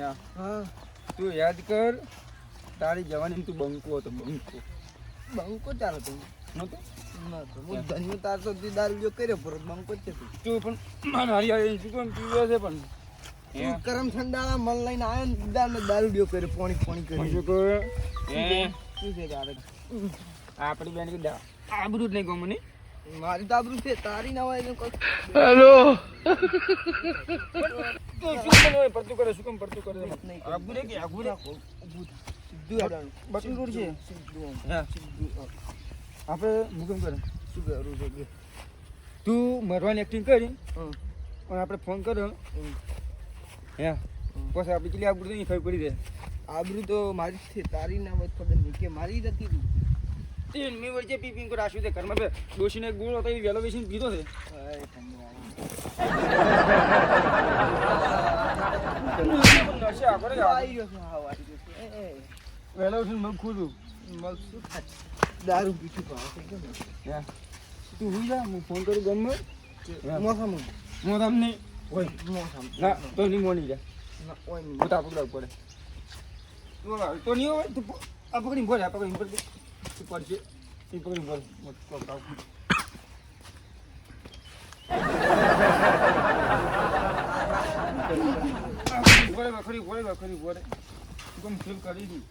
હા તું યાદ કર તારી જવાની તું બંકો હતો બંકો ચાલો તું નતો હું ધન્ય તાર તો દારૂ કર્યો પર બંકો છે તું પણ મારા હરિયાળી શું કેમ પીવે છે પણ તું કરમ ઠંડા મન લઈને આવ્યો ને દારૂ કર્યો પાણી કર્યું શું કહે શું છે તારે આપણી બેન કે આબરૂ જ નહીં કહું મને મારી તો આબરૂ છે તારી ના હોય હેલો શું મને પડતું કરે શું કેમ પડતું કરે આગુ રે કે આગુ રે બટન રોડ છે હા આપણે મુકમ કરે શું કરું છે તું મરવાની એક્ટિંગ કરી પણ આપણે ફોન કર્યો હે પછી આપણે કેટલી આબરૂ નહીં ખબર પડી દે આબરૂ તો મારી છે તારી ના હોય ખબર નહીં કે મારી નથી તું તીન મી વચ્ચે પી કો રાખ્યું છે ઘરમાં બે ડોશીને ગુળ હતો એ વેલો વેચીને પીધો છે વેલો વેચીને મગ ખુદું મગ શું દારૂ પીછું પાવ તું હુઈ જા હું ફોન કરું ગમે મોસમ મોસમ નહીં હોય મોસમ ના તો નહીં મોની જા ઓય હું તો પકડાવ પડે તો નહીં હોય તું આ પકડીને ભરે આ પકડીને ભરે તું પડશે એ પકડીને ભરે પકડાવ ખરી ભરે ગમ ફીલ કરી દી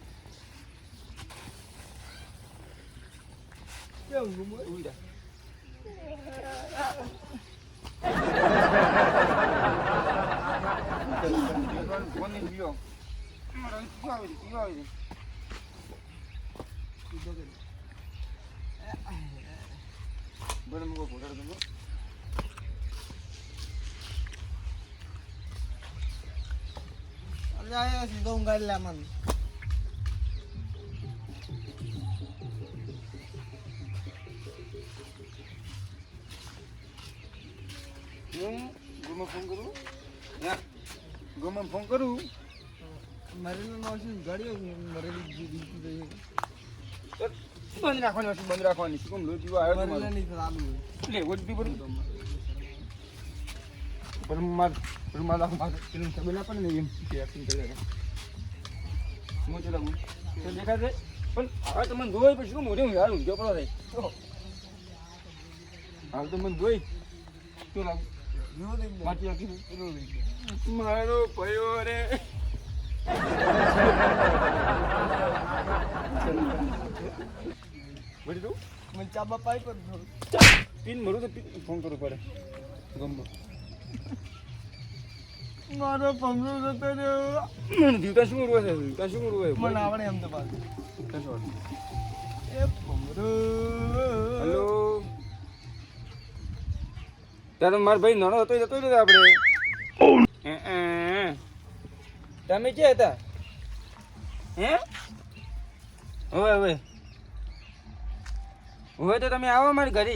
કેવું ઉઈ જા ફોન નહીં પીયો બરાબર મુકો ફોટો દો અલ્યા સીધો ઊંઘાડી લે મન હું ફોન કરું ગમે ફોન કરું મરેલું નોશું ગાડીઓ મરેલી જીવી બંધ રાખવાની શું કેમ લોહી પીવા આવ્યો મરેલા નહીં ચાલુ લે ઓટ પી પડું પણ માર પેલું ખબર ના પડે ને એમ કે એક્ટિંગ કરે હું ચલા હું તો દેખાશે પણ હવે તમને જોઈ પછી શું મોઢે યાર ઊંઘ્યો પડો રે હાલ તો મને જોઈ શું લાગુ માટી આખી મારો પયો રે બડી તું મને ચાબા પાઈ પર પીન મરું તો ફોન કરવું પડે ગમો મારો પમરો જતો રહ્યો મને દીવતા શું કરવું છે મને આવડે એમ તો પાછું એ પમરો હેલો ત્યારે મારો ભાઈ નાનો હતો જતો રહ્યો આપણે તમે ક્યાં હતા હે હવે તો તમે આવો મારી ઘરે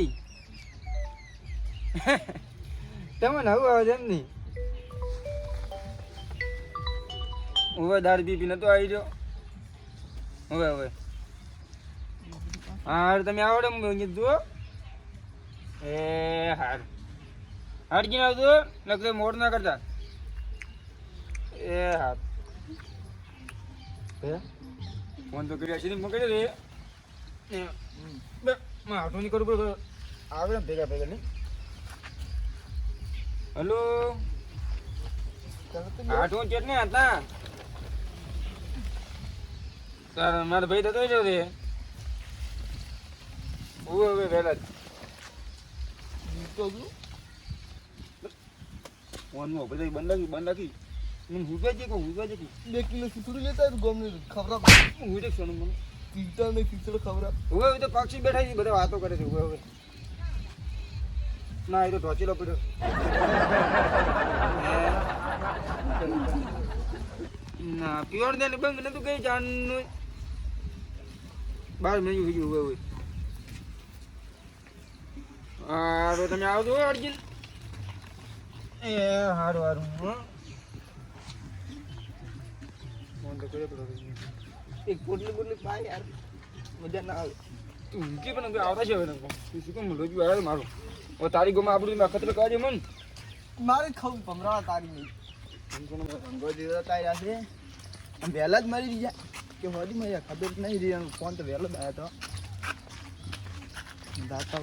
તમે નવું આવે છે એમ નહીં હવે દાળ પી નતો આવી રહ્યો હવે હા તમે આવડે જુઓ એ હાર હાડજી ના આવજો નકરે મોડ ના કરતા એ હાર ફોન તો કર્યા છે મગજ રે આટો નહીં કરું પડે આવે ને ભેગા નહીં હલો આઠ કેટલે હતા તારા મારા ભાઈ થતો રહ્યો રે હવે વહેલા ફોનમાં બધા બંધ રાખી હુગા છે 2 કિલો ખીચડી લેતા ગોમને ખબર હું દેખ સોનું મને પીતા ને ખીચડી ખબર હવે તો પક્ષી બેઠા છે બધા વાતો કરે છે હવે ના એ તો ઢોચેલો પડ્યો ના પ્યોર દે બંધ નતું કઈ જાણનું 12 મિનિટ થઈ ગયું હવે હારો તમે આવજો અર્જુન એ હારું ફોન તો કરે પડો એક પોટલી પાય યાર મજા ના આવે તું કે પણ આવતા છે હવે તું શું કેમ રોજ આવે મારું તારી ગોમાં આપણું અખતરો કાઢે મન મારે ખાવું ભમરાવા તારી નહીં રંગો દીધો તાર્યા છે આમ વહેલા જ મરી ગયા કે હોડી માં ખબર જ નહીં રહી ફોન તો વહેલો જ આવ્યો તો દાતા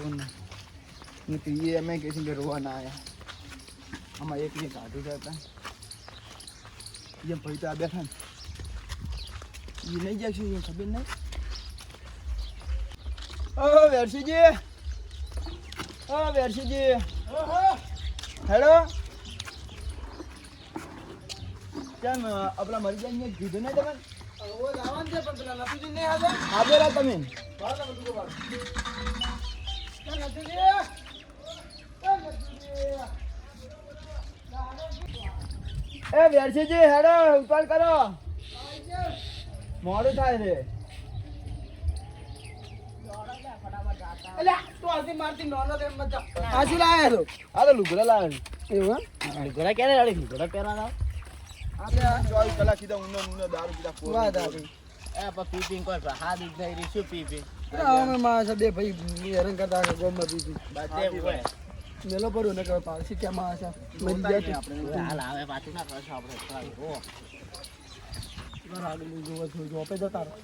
નથી એ અમે કહે છે કે રોવા ના આવ્યા આમાં એક ની કાઢું જતા એમ ભાઈ તો આ બેઠા ને એ નહીં જાય છે એ ખબર નહીં ઓ વેરસીજી હેલો કેમ આપણા મરી જાય ને કીધું નહીં તમે આપેલા તમે એ વેરસીજી હેડો ઉપાડ કરો મોડું થાય છે લુગડા લાવે એવું લુગડા ક્યારે લુગડા પહેરવાના આપણે 24 કલાક કીધા ઊંડો દારૂ પીધા પીપિંગ કોઈ હાથ થઈ રહી શું પીપિંગ બે ભાઈ હેરાન કરતા ગોમમાં પીપી મેલો પડ્યો ને કે પાછી ક્યાં માણસ મરી જાય આપણે હાલ આવે પાછું ના કરશો આપણે આગળ જોવા જોપે જતા રહો